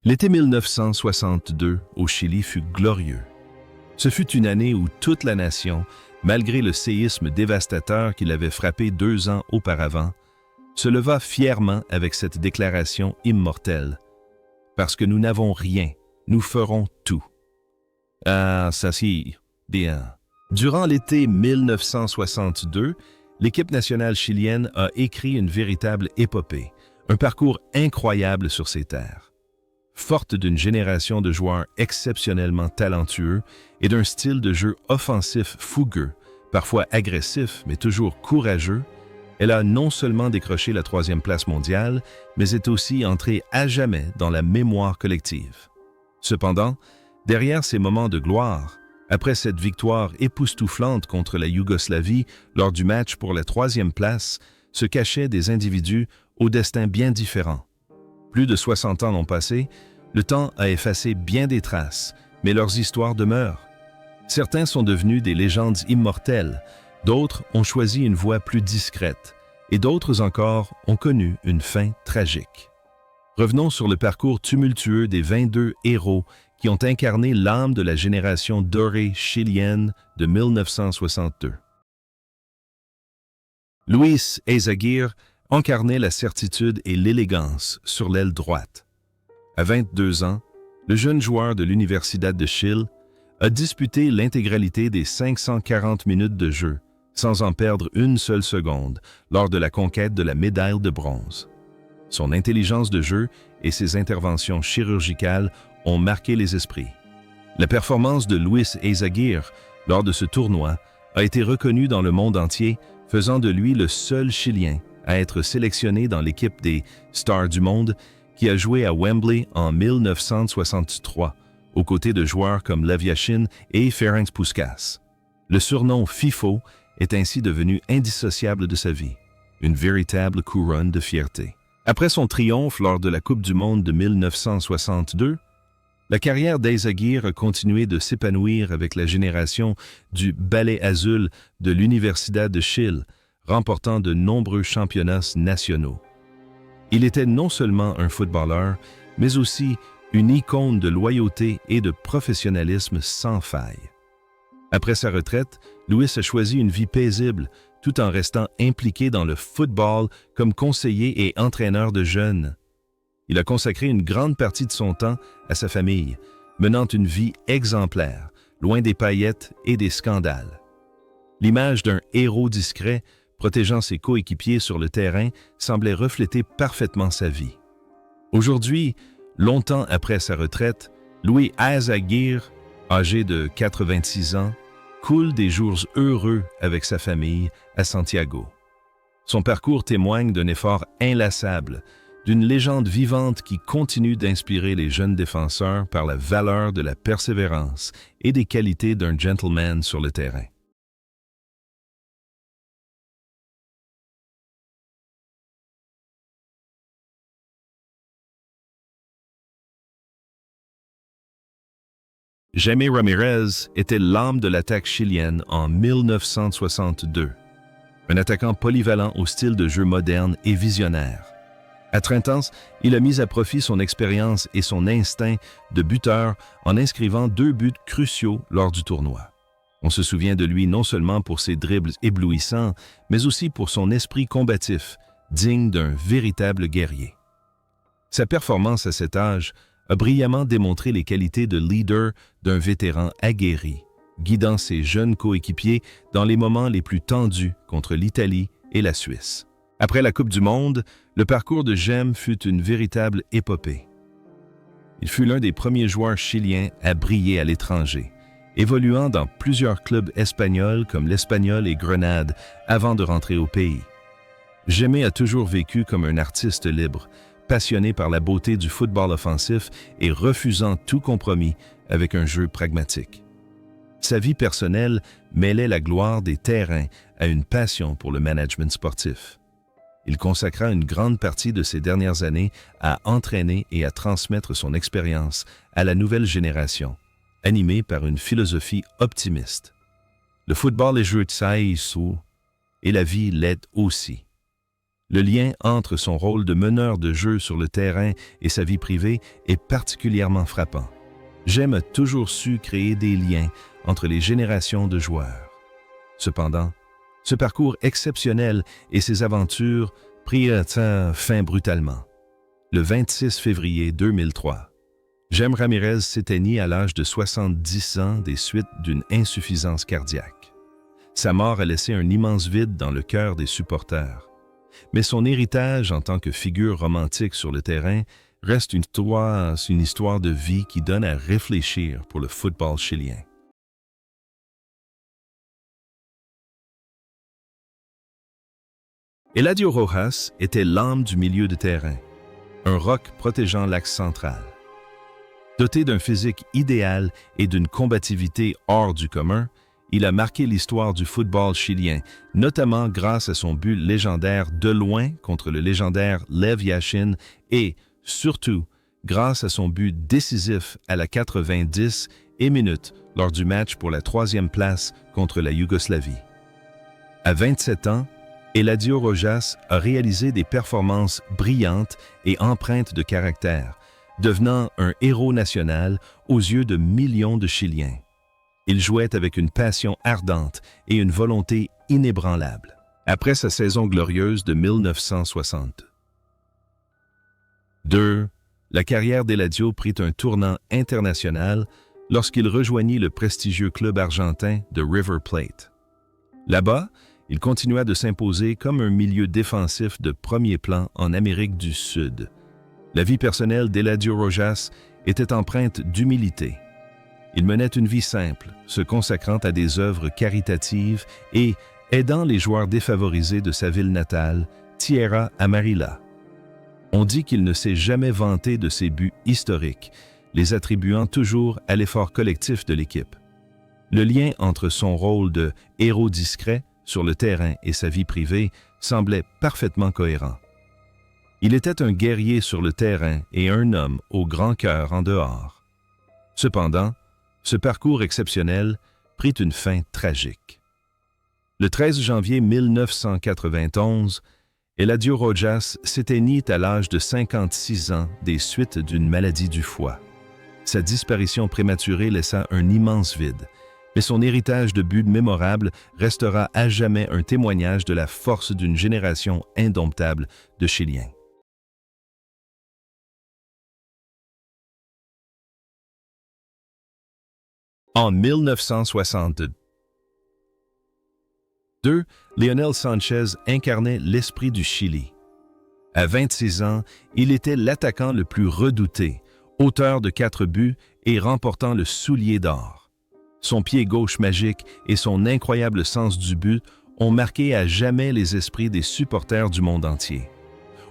L'été 1962 au Chili fut glorieux. Ce fut une année où toute la nation, malgré le séisme dévastateur qui l'avait frappé 2 ans auparavant, se leva fièrement avec cette déclaration immortelle. Parce que nous n'avons rien, nous ferons tout. Ah, ça c'est bien. Durant l'été 1962, l'équipe nationale chilienne a écrit une véritable épopée, un parcours incroyable sur ses terres. Forte d'une génération de joueurs exceptionnellement talentueux et d'un style de jeu offensif fougueux, parfois agressif mais toujours courageux, elle a non seulement décroché la 3e place mondiale, mais est aussi entrée à jamais dans la mémoire collective. Cependant, derrière ces moments de gloire, après cette victoire époustouflante contre la Yougoslavie lors du match pour la 3e place, se cachaient des individus au destin bien différent. Plus de 60 ans l'ont passé, le temps a effacé bien des traces, mais leurs histoires demeurent. Certains sont devenus des légendes immortelles, d'autres ont choisi une voie plus discrète, et d'autres encore ont connu une fin tragique. Revenons sur le parcours tumultueux des 22 héros qui ont incarné l'âme de la génération dorée chilienne de 1962. Luis Eizaguirre incarnait la certitude et l'élégance sur l'aile droite. À 22 ans, le jeune joueur de l'Universidad de Chile a disputé l'intégralité des 540 minutes de jeu, sans en perdre une seule seconde, lors de la conquête de la médaille de bronze. Son intelligence de jeu et ses interventions chirurgicales ont marqué les esprits. La performance de Luis Eizaguirre lors de ce tournoi a été reconnue dans le monde entier, faisant de lui le seul Chilien à être sélectionné dans l'équipe des Stars du monde qui a joué à Wembley en 1963, aux côtés de joueurs comme Laviachin et Ferenc Puskás. Le surnom FIFO est ainsi devenu indissociable de sa vie, une véritable couronne de fierté. Après son triomphe lors de la Coupe du monde de 1962, la carrière d'Eizaguirre a continué de s'épanouir avec la génération du Ballet Azul de l'Universidad de Chile, remportant de nombreux championnats nationaux. Il était non seulement un footballeur, mais aussi une icône de loyauté et de professionnalisme sans faille. Après sa retraite, Luis a choisi une vie paisible, tout en restant impliqué dans le football comme conseiller et entraîneur de jeunes. Il a consacré une grande partie de son temps à sa famille, menant une vie exemplaire, loin des paillettes et des scandales. L'image d'un héros discret, protégeant ses coéquipiers sur le terrain, semblait refléter parfaitement sa vie. Aujourd'hui, longtemps après sa retraite, Luis Eizaguirre, âgé de 86 ans, coule des jours heureux avec sa famille à Santiago. Son parcours témoigne d'un effort inlassable, d'une légende vivante qui continue d'inspirer les jeunes défenseurs par la valeur de la persévérance et des qualités d'un gentleman sur le terrain. Jaime Ramirez était l'âme de l'attaque chilienne en 1962, un attaquant polyvalent au style de jeu moderne et visionnaire. À 30 ans, il a mis à profit son expérience et son instinct de buteur en inscrivant 2 buts cruciaux lors du tournoi. On se souvient de lui non seulement pour ses dribbles éblouissants, mais aussi pour son esprit combatif, digne d'un véritable guerrier. Sa performance à cet âge a brillamment démontré les qualités de leader d'un vétéran aguerri, guidant ses jeunes coéquipiers dans les moments les plus tendus contre l'Italie et la Suisse. Après la Coupe du monde, le parcours de Jaime fut une véritable épopée. Il fut l'un des premiers joueurs chiliens à briller à l'étranger, évoluant dans plusieurs clubs espagnols comme l'Espagnol et Grenade avant de rentrer au pays. Jaime a toujours vécu comme un artiste libre, passionné par la beauté du football offensif et refusant tout compromis avec un jeu pragmatique. Sa vie personnelle mêlait la gloire des terrains à une passion pour le management sportif. Il consacra une grande partie de ses dernières années à entraîner et à transmettre son expérience à la nouvelle génération, animée par une philosophie optimiste. Le football est joué de ça et la vie l'aide aussi. Le lien entre son rôle de meneur de jeu sur le terrain et sa vie privée est particulièrement frappant. Gem a toujours su créer des liens entre les générations de joueurs. Cependant, ce parcours exceptionnel et ses aventures prirent fin brutalement. Le 26 février 2003, Gem Ramirez s'éteignit à l'âge de 70 ans des suites d'une insuffisance cardiaque. Sa mort a laissé un immense vide dans le cœur des supporters. Mais son héritage en tant que figure romantique sur le terrain reste une histoire de vie qui donne à réfléchir pour le football chilien. Eladio Rojas était l'âme du milieu de terrain, un roc protégeant l'axe central. Doté d'un physique idéal et d'une combativité hors du commun, il a marqué l'histoire du football chilien, notamment grâce à son but légendaire de loin contre le légendaire Lev Yashin et, surtout, grâce à son but décisif à la 90 et minutes lors du match pour la 3e place contre la Yougoslavie. À 27 ans, Eladio Rojas a réalisé des performances brillantes et empreintes de caractère, devenant un héros national aux yeux de millions de Chiliens. Il jouait avec une passion ardente et une volonté inébranlable. Après sa saison glorieuse de 1962, la carrière d'Eladio prit un tournant international lorsqu'il rejoignit le prestigieux club argentin de River Plate. Là-bas, il continua de s'imposer comme un milieu défensif de premier plan en Amérique du Sud. La vie personnelle d'Eladio Rojas était empreinte d'humilité. Il menait une vie simple, se consacrant à des œuvres caritatives et aidant les joueurs défavorisés de sa ville natale, Tierra Amarilla. On dit qu'il ne s'est jamais vanté de ses buts historiques, les attribuant toujours à l'effort collectif de l'équipe. Le lien entre son rôle de héros discret sur le terrain et sa vie privée semblait parfaitement cohérent. Il était un guerrier sur le terrain et un homme au grand cœur en dehors. Cependant, ce parcours exceptionnel prit une fin tragique. Le 13 janvier 1991, Eladio Rojas s'éteignit à l'âge de 56 ans des suites d'une maladie du foie. Sa disparition prématurée laissa un immense vide, mais son héritage de buts mémorables restera à jamais un témoignage de la force d'une génération indomptable de Chiliens. En 1962, Leonel Sanchez incarnait l'esprit du Chili. À 26 ans, il était l'attaquant le plus redouté, auteur de 4 buts et remportant le soulier d'or. Son pied gauche magique et son incroyable sens du but ont marqué à jamais les esprits des supporters du monde entier.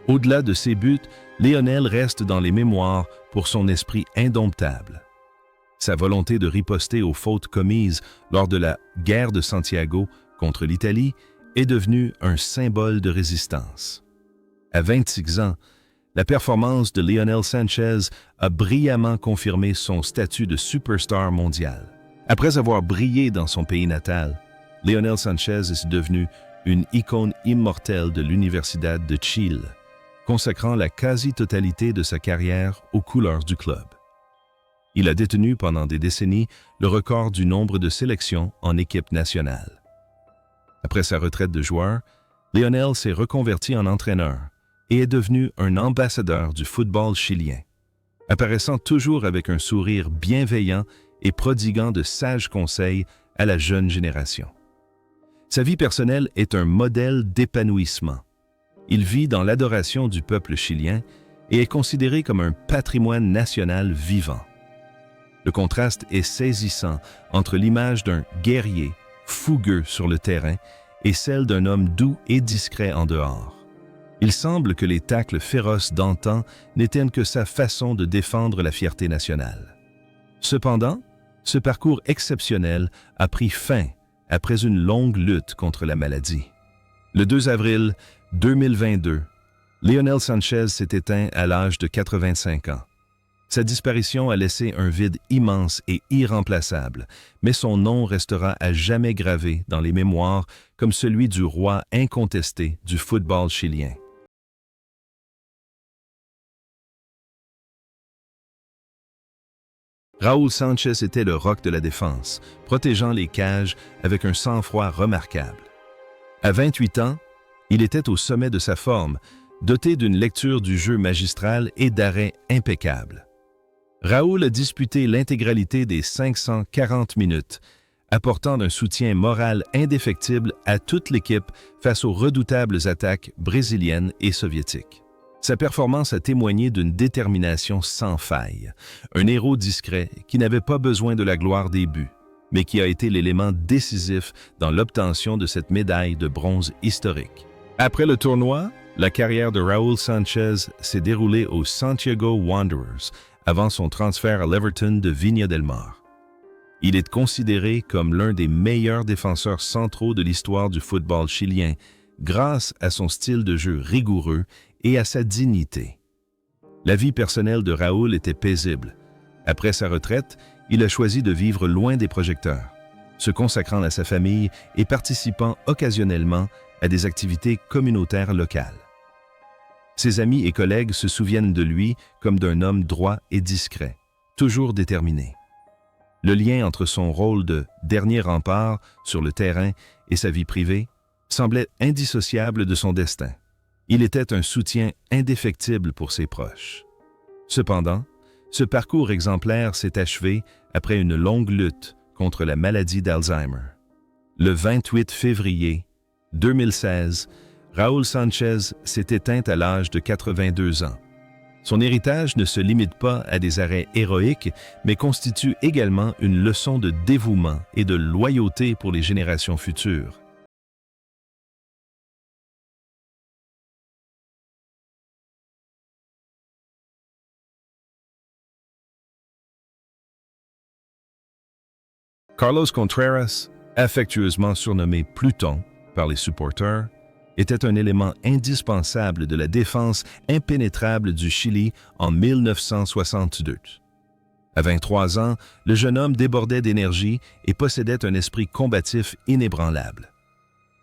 Au-delà de ses buts, Leonel reste dans les mémoires pour son esprit indomptable. Sa volonté de riposter aux fautes commises lors de la guerre de Santiago contre l'Italie est devenue un symbole de résistance. À 26 ans, la performance de Leonel Sanchez a brillamment confirmé son statut de superstar mondial. Après avoir brillé dans son pays natal, Leonel Sanchez est devenu une icône immortelle de l'Universidad de Chile, consacrant la quasi-totalité de sa carrière aux couleurs du club. Il a détenu pendant des décennies le record du nombre de sélections en équipe nationale. Après sa retraite de joueur, Leonel s'est reconverti en entraîneur et est devenu un ambassadeur du football chilien, apparaissant toujours avec un sourire bienveillant et prodiguant de sages conseils à la jeune génération. Sa vie personnelle est un modèle d'épanouissement. Il vit dans l'adoration du peuple chilien et est considéré comme un patrimoine national vivant. Le contraste est saisissant entre l'image d'un guerrier fougueux sur le terrain et celle d'un homme doux et discret en dehors. Il semble que les tacles féroces d'antan n'éteignent que sa façon de défendre la fierté nationale. Cependant, ce parcours exceptionnel a pris fin après une longue lutte contre la maladie. Le 2 avril 2022, Leonel Sanchez s'est éteint à l'âge de 85 ans. Sa disparition a laissé un vide immense et irremplaçable, mais son nom restera à jamais gravé dans les mémoires comme celui du roi incontesté du football chilien. Raúl Sánchez était le roc de la défense, protégeant les cages avec un sang-froid remarquable. À 28 ans, il était au sommet de sa forme, doté d'une lecture du jeu magistrale et d'arrêts impeccables. Raúl a disputé l'intégralité des 540 minutes, apportant un soutien moral indéfectible à toute l'équipe face aux redoutables attaques brésiliennes et soviétiques. Sa performance a témoigné d'une détermination sans faille, un héros discret qui n'avait pas besoin de la gloire des buts, mais qui a été l'élément décisif dans l'obtention de cette médaille de bronze historique. Après le tournoi, la carrière de Raúl Sánchez s'est déroulée aux Santiago Wanderers avant son transfert à l'Everton de Viña del Mar. Il est considéré comme l'un des meilleurs défenseurs centraux de l'histoire du football chilien grâce à son style de jeu rigoureux et à sa dignité. La vie personnelle de Raúl était paisible. Après sa retraite, il a choisi de vivre loin des projecteurs, se consacrant à sa famille et participant occasionnellement à des activités communautaires locales. Ses amis et collègues se souviennent de lui comme d'un homme droit et discret, toujours déterminé. Le lien entre son rôle de dernier rempart sur le terrain et sa vie privée semblait indissociable de son destin. Il était un soutien indéfectible pour ses proches. Cependant, ce parcours exemplaire s'est achevé après une longue lutte contre la maladie d'Alzheimer. Le 28 février 2016, Raúl Sánchez s'est éteint à l'âge de 82 ans. Son héritage ne se limite pas à des arrêts héroïques, mais constitue également une leçon de dévouement et de loyauté pour les générations futures. Carlos Contreras, affectueusement surnommé Pluton par les supporters, était un élément indispensable de la défense impénétrable du Chili en 1962. À 23 ans, le jeune homme débordait d'énergie et possédait un esprit combatif inébranlable.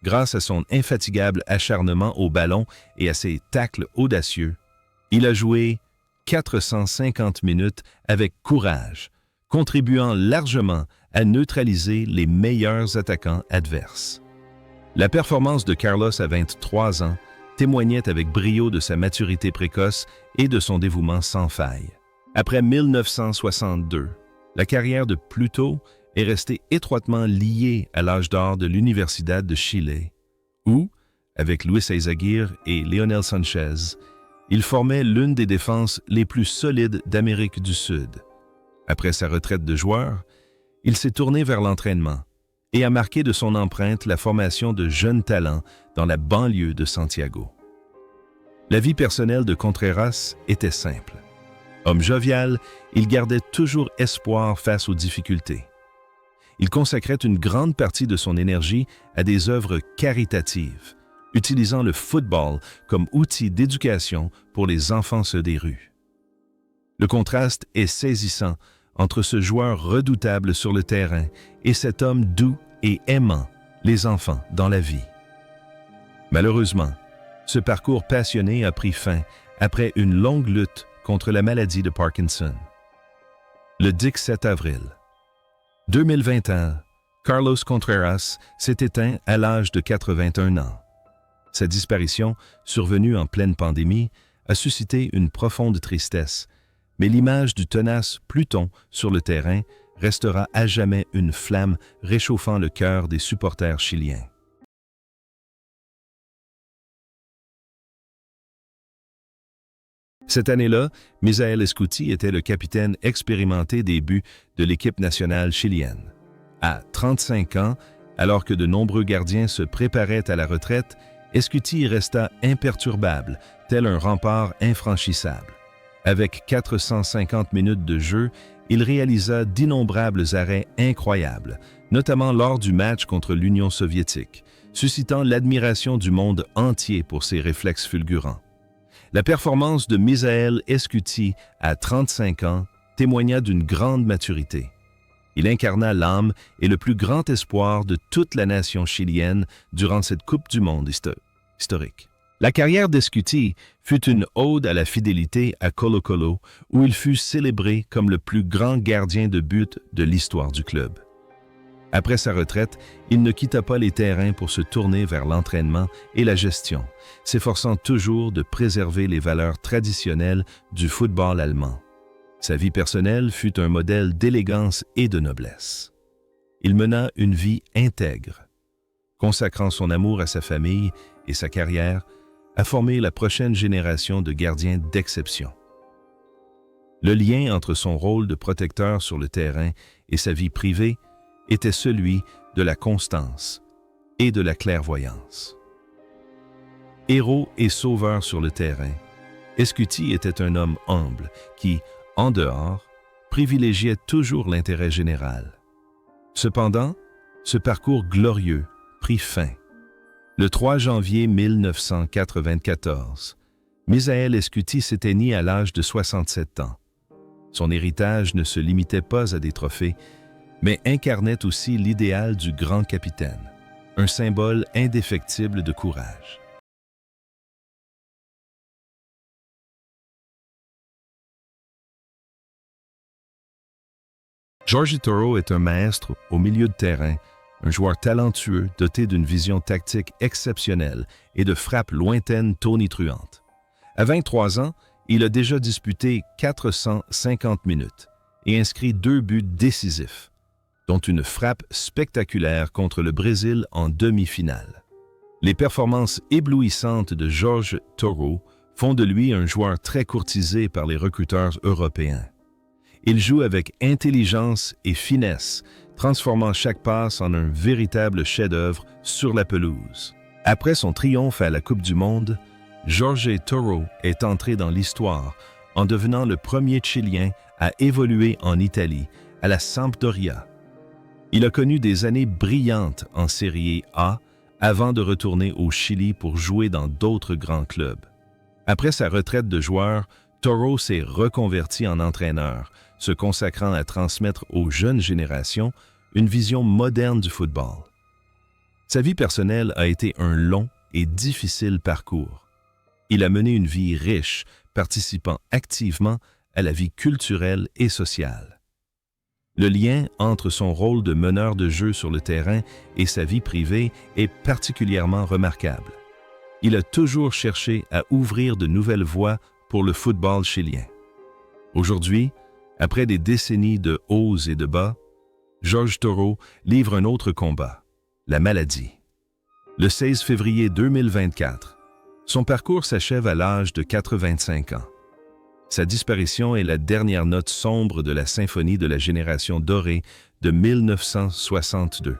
Grâce à son infatigable acharnement au ballon et à ses tacles audacieux, il a joué 450 minutes avec courage, contribuant largement à neutraliser les meilleurs attaquants adverses. La performance de Carlos à 23 ans témoignait avec brio de sa maturité précoce et de son dévouement sans faille. Après 1962, la carrière de Pluto est restée étroitement liée à l'âge d'or de l'Universidad de Chile, où, avec Luis Eizaguirre et Leonel Sanchez, il formait l'une des défenses les plus solides d'Amérique du Sud. Après sa retraite de joueur, il s'est tourné vers l'entraînement et a marqué de son empreinte la formation de jeunes talents dans la banlieue de Santiago. La vie personnelle de Contreras était simple. Homme jovial, il gardait toujours espoir face aux difficultés. Il consacrait une grande partie de son énergie à des œuvres caritatives, utilisant le football comme outil d'éducation pour les enfants des rues. Le contraste est saisissant entre ce joueur redoutable sur le terrain et cet homme doux et aimant les enfants dans la vie. Malheureusement, ce parcours passionné a pris fin après une longue lutte contre la maladie de Parkinson. Le 17 avril 2021, Carlos Contreras s'est éteint à l'âge de 81 ans. Sa disparition, survenue en pleine pandémie, a suscité une profonde tristesse, mais l'image du tenace Pluton sur le terrain restera à jamais une flamme réchauffant le cœur des supporters chiliens. Cette année-là, Misael Escuti était le capitaine expérimenté des buts de l'équipe nationale chilienne. À 35 ans, alors que de nombreux gardiens se préparaient à la retraite, Escuti resta imperturbable, tel un rempart infranchissable. Avec 450 minutes de jeu, il réalisa d'innombrables arrêts incroyables, notamment lors du match contre l'Union soviétique, suscitant l'admiration du monde entier pour ses réflexes fulgurants. La performance de Misael Escuti à 35 ans témoigna d'une grande maturité. Il incarna l'âme et le plus grand espoir de toute la nation chilienne durant cette Coupe du Monde historique. La carrière d'Escuti fut une ode à la fidélité à Colo-Colo, où il fut célébré comme le plus grand gardien de but de l'histoire du club. Après sa retraite, il ne quitta pas les terrains pour se tourner vers l'entraînement et la gestion, s'efforçant toujours de préserver les valeurs traditionnelles du football allemand. Sa vie personnelle fut un modèle d'élégance et de noblesse. Il mena une vie intègre, consacrant son amour à sa famille et sa carrière à former la prochaine génération de gardiens d'exception. Le lien entre son rôle de protecteur sur le terrain et sa vie privée était celui de la constance et de la clairvoyance. Héros et sauveur sur le terrain, Escuti était un homme humble qui, en dehors, privilégiait toujours l'intérêt général. Cependant, ce parcours glorieux prit fin. Le 3 janvier 1994, Misael Escuti s'éteignit à l'âge de 67 ans. Son héritage ne se limitait pas à des trophées, mais incarnait aussi l'idéal du grand capitaine, un symbole indéfectible de courage. Jorge Toro est un maître au milieu de terrain, un joueur talentueux doté d'une vision tactique exceptionnelle et de frappes lointaines tonitruantes. À 23 ans, il a déjà disputé 450 minutes et inscrit 2 buts décisifs, dont une frappe spectaculaire contre le Brésil en demi-finale. Les performances éblouissantes de Jorge Toro font de lui un joueur très courtisé par les recruteurs européens. Il joue avec intelligence et finesse, transformant chaque passe en un véritable chef-d'œuvre sur la pelouse. Après son triomphe à la Coupe du Monde, Jorge Toro est entré dans l'histoire en devenant le premier Chilien à évoluer en Italie, à la Sampdoria. Il a connu des années brillantes en Serie A avant de retourner au Chili pour jouer dans d'autres grands clubs. Après sa retraite de joueur, Toro s'est reconverti en entraîneur, se consacrant à transmettre aux jeunes générations une vision moderne du football. Sa vie personnelle a été un long et difficile parcours. Il a mené une vie riche, participant activement à la vie culturelle et sociale. Le lien entre son rôle de meneur de jeu sur le terrain et sa vie privée est particulièrement remarquable. Il a toujours cherché à ouvrir de nouvelles voies pour le football chilien. Aujourd'hui, après des décennies de hauts et de bas, Jorge Toro livre un autre combat, la maladie. Le 16 février 2024, son parcours s'achève à l'âge de 85 ans. Sa disparition est la dernière note sombre de la symphonie de la génération dorée de 1962,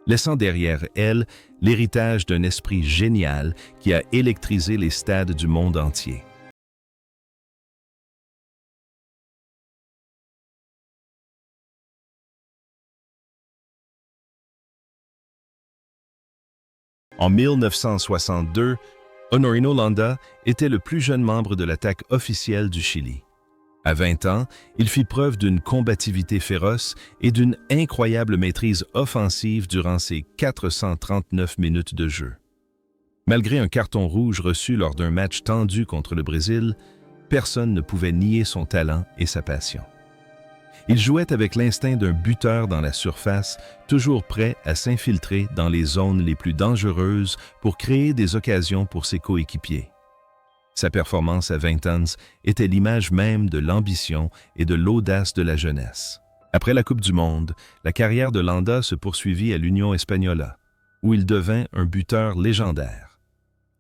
laissant derrière elle l'héritage d'un esprit génial qui a électrisé les stades du monde entier. En 1962, Honorino Landa était le plus jeune membre de l'attaque officielle du Chili. À 20 ans, il fit preuve d'une combativité féroce et d'une incroyable maîtrise offensive durant ses 439 minutes de jeu. Malgré un carton rouge reçu lors d'un match tendu contre le Brésil, personne ne pouvait nier son talent et sa passion. Il jouait avec l'instinct d'un buteur dans la surface, toujours prêt à s'infiltrer dans les zones les plus dangereuses pour créer des occasions pour ses coéquipiers. Sa performance à 20 ans était l'image même de l'ambition et de l'audace de la jeunesse. Après la Coupe du Monde, la carrière de Landa se poursuivit à l'Union Espagnola, où il devint un buteur légendaire.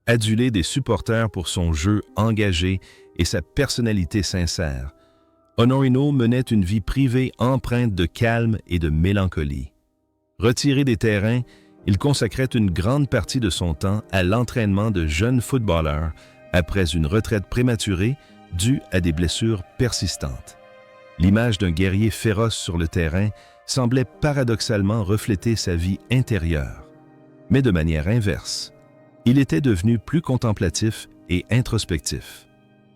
Adulé des supporters pour son jeu engagé et sa personnalité sincère, Honorino menait une vie privée empreinte de calme et de mélancolie. Retiré des terrains, il consacrait une grande partie de son temps à l'entraînement de jeunes footballeurs après une retraite prématurée due à des blessures persistantes. L'image d'un guerrier féroce sur le terrain semblait paradoxalement refléter sa vie intérieure. Mais de manière inverse, il était devenu plus contemplatif et introspectif.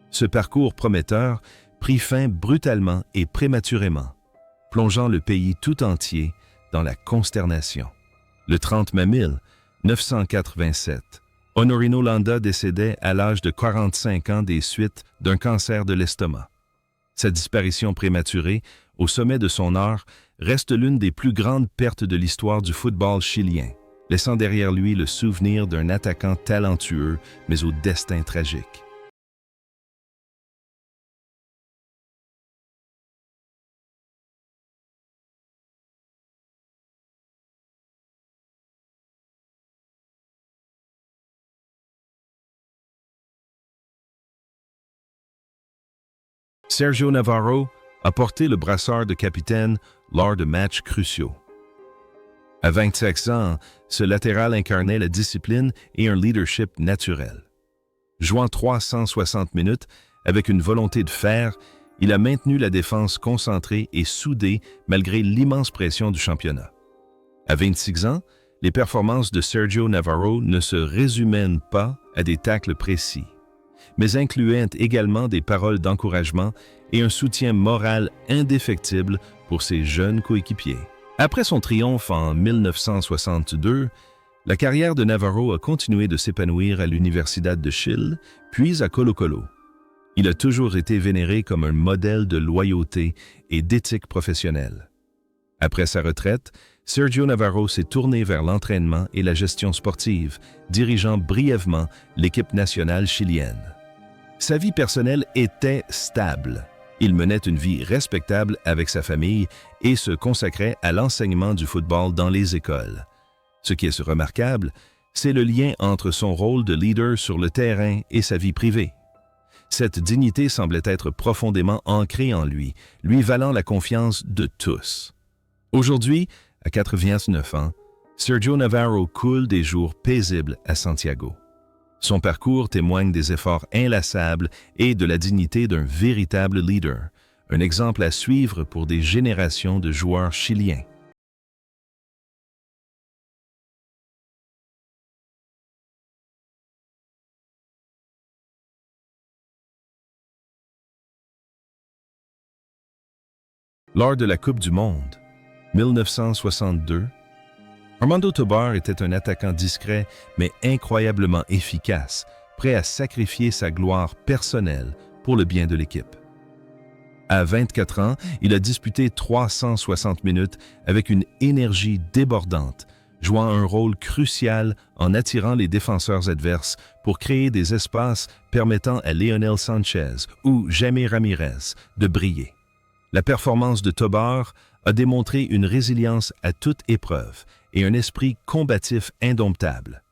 Ce parcours prometteur prit fin brutalement et prématurément, plongeant le pays tout entier dans la consternation. Le 30 mai 1987, Honorino Landa décédait à l'âge de 45 ans des suites d'un cancer de l'estomac. Sa disparition prématurée, au sommet de son art, reste l'une des plus grandes pertes de l'histoire du football chilien, laissant derrière lui le souvenir d'un attaquant talentueux, mais au destin tragique. Sergio Navarro a porté le brassard de capitaine lors de matchs cruciaux. À 25 ans, ce latéral incarnait la discipline et un leadership naturel. Jouant 360 minutes avec une volonté de fer, il a maintenu la défense concentrée et soudée malgré l'immense pression du championnat. À 26 ans, les performances de Sergio Navarro ne se résumaient pas à des tacles précis, mais incluaient également des paroles d'encouragement et un soutien moral indéfectible pour ses jeunes coéquipiers. Après son triomphe en 1962, la carrière de Navarro a continué de s'épanouir à l'Universidad de Chile, puis à Colo-Colo. Il a toujours été vénéré comme un modèle de loyauté et d'éthique professionnelle. Après sa retraite, Sergio Navarro s'est tourné vers l'entraînement et la gestion sportive, dirigeant brièvement l'équipe nationale chilienne. Sa vie personnelle était stable. Il menait une vie respectable avec sa famille et se consacrait à l'enseignement du football dans les écoles. Ce qui est remarquable, c'est le lien entre son rôle de leader sur le terrain et sa vie privée. Cette dignité semblait être profondément ancrée en lui, lui valant la confiance de tous. Aujourd'hui, à 89 ans, Sergio Navarro coule des jours paisibles à Santiago. Son parcours témoigne des efforts inlassables et de la dignité d'un véritable leader, un exemple à suivre pour des générations de joueurs chiliens. Lors de la Coupe du Monde, 1962, Armando Tobar était un attaquant discret mais incroyablement efficace, prêt à sacrifier sa gloire personnelle pour le bien de l'équipe. À 24 ans, il a disputé 360 minutes avec une énergie débordante, jouant un rôle crucial en attirant les défenseurs adverses pour créer des espaces permettant à Lionel Sanchez ou Jaime Ramirez de briller. La performance de Tobar a démontré une résilience à toute épreuve et un esprit combatif indomptable.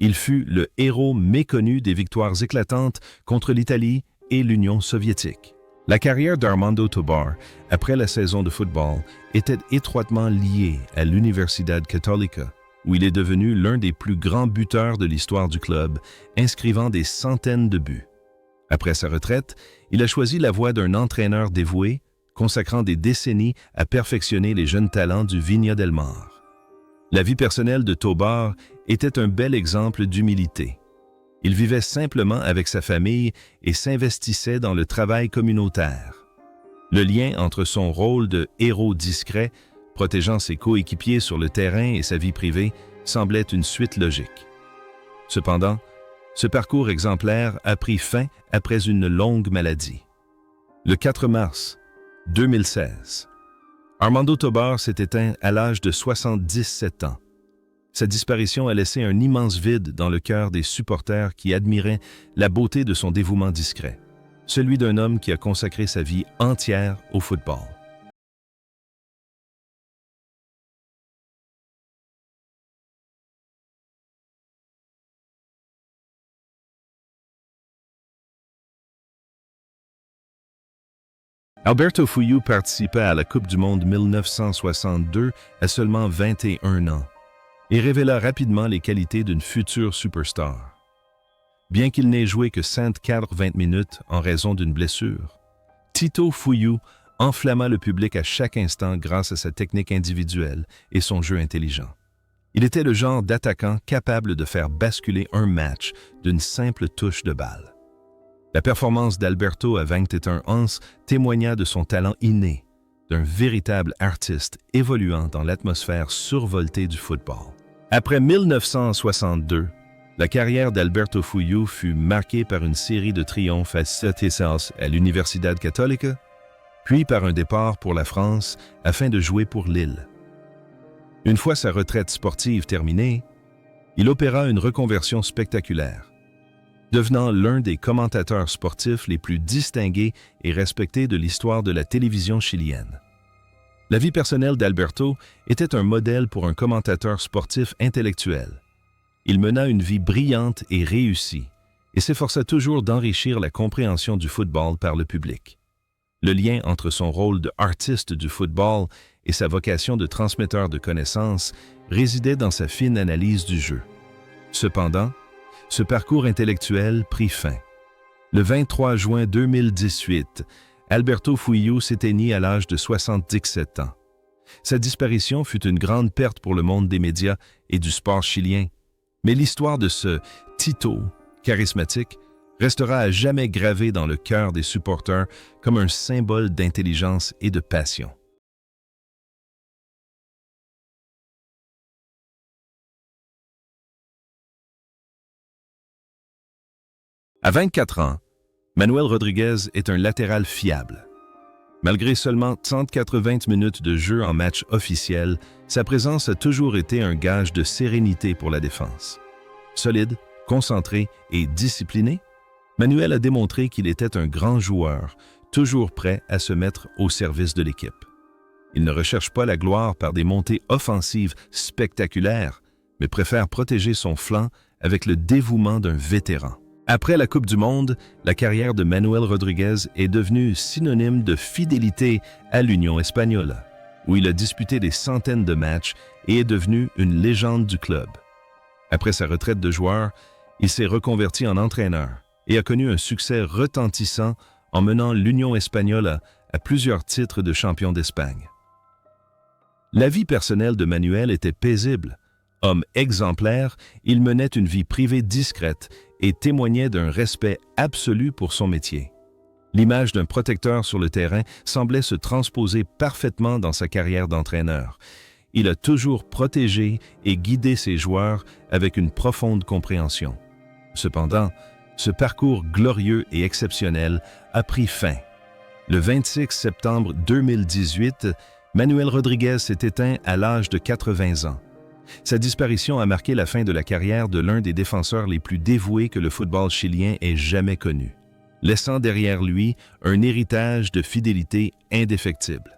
Il fut le héros méconnu des victoires éclatantes contre l'Italie et l'Union soviétique. La carrière d'Armando Tobar, après la saison de football, était étroitement liée à l'Universidad Católica, où il est devenu l'un des plus grands buteurs de l'histoire du club, inscrivant des centaines de buts. Après sa retraite, il a choisi la voie d'un entraîneur dévoué, consacrant des décennies à perfectionner les jeunes talents du Viña del Mar. La vie personnelle de Tobar était un bel exemple d'humilité. Il vivait simplement avec sa famille et s'investissait dans le travail communautaire. Le lien entre son rôle de héros discret, protégeant ses coéquipiers sur le terrain et sa vie privée, semblait une suite logique. Cependant, ce parcours exemplaire a pris fin après une longue maladie. Le 4 mars 2016, Armando Tobar s'est éteint à l'âge de 77 ans. Sa disparition a laissé un immense vide dans le cœur des supporters qui admiraient la beauté de son dévouement discret, celui d'un homme qui a consacré sa vie entière au football. Alberto Fuyu participa à la Coupe du Monde 1962 à seulement 21 ans et révéla rapidement les qualités d'une future superstar. Bien qu'il n'ait joué que 120 minutes en raison d'une blessure, Tito Fuyu enflamma le public à chaque instant grâce à sa technique individuelle et son jeu intelligent. Il était le genre d'attaquant capable de faire basculer un match d'une simple touche de balle. La performance d'Alberto à 21 ans témoigna de son talent inné, d'un véritable artiste évoluant dans l'atmosphère survoltée du football. Après 1962, La carrière d'Alberto Fuyu fut marquée par une série de triomphes à Ciencias à l'Universidad Católica, puis par un départ pour la France afin de jouer pour Lille. Une fois sa retraite sportive terminée, il opéra une reconversion spectaculaire, devenant l'un des commentateurs sportifs les plus distingués et respectés de l'histoire de la télévision chilienne. La vie personnelle d'Alberto était un modèle pour un commentateur sportif intellectuel. Il mena une vie brillante et réussie, et s'efforça toujours d'enrichir la compréhension du football par le public. Le lien entre son rôle d'artiste du football et sa vocation de transmetteur de connaissances résidait dans sa fine analyse du jeu. Cependant, ce parcours intellectuel prit fin. Le 23 juin 2018, Alberto Fuyu s'éteignit à l'âge de 77 ans. Sa disparition fut une grande perte pour le monde des médias et du sport chilien, mais l'histoire de ce Tito charismatique restera à jamais gravée dans le cœur des supporters comme un symbole d'intelligence et de passion. À 24 ans, Manuel Rodríguez est un latéral fiable. Malgré seulement 180 minutes de jeu en match officiel, sa présence a toujours été un gage de sérénité pour la défense. Solide, concentré et discipliné, Manuel a démontré qu'il était un grand joueur, toujours prêt à se mettre au service de l'équipe. Il ne recherche pas la gloire par des montées offensives spectaculaires, mais préfère protéger son flanc avec le dévouement d'un vétéran. Après la Coupe du Monde, la carrière de Manuel Rodríguez est devenue synonyme de fidélité à l'Union espagnole, où il a disputé des centaines de matchs et est devenu une légende du club. Après sa retraite de joueur, il s'est reconverti en entraîneur et a connu un succès retentissant en menant l'Union espagnole à plusieurs titres de champion d'Espagne. La vie personnelle de Manuel était paisible. Homme exemplaire, il menait une vie privée discrète et témoignait d'un respect absolu pour son métier. L'image d'un protecteur sur le terrain semblait se transposer parfaitement dans sa carrière d'entraîneur. Il a toujours protégé et guidé ses joueurs avec une profonde compréhension. Cependant, ce parcours glorieux et exceptionnel a pris fin. Le 26 septembre 2018, Manuel Rodríguez s'est éteint à l'âge de 80 ans. Sa disparition a marqué la fin de la carrière de l'un des défenseurs les plus dévoués que le football chilien ait jamais connu, laissant derrière lui un héritage de fidélité indéfectible.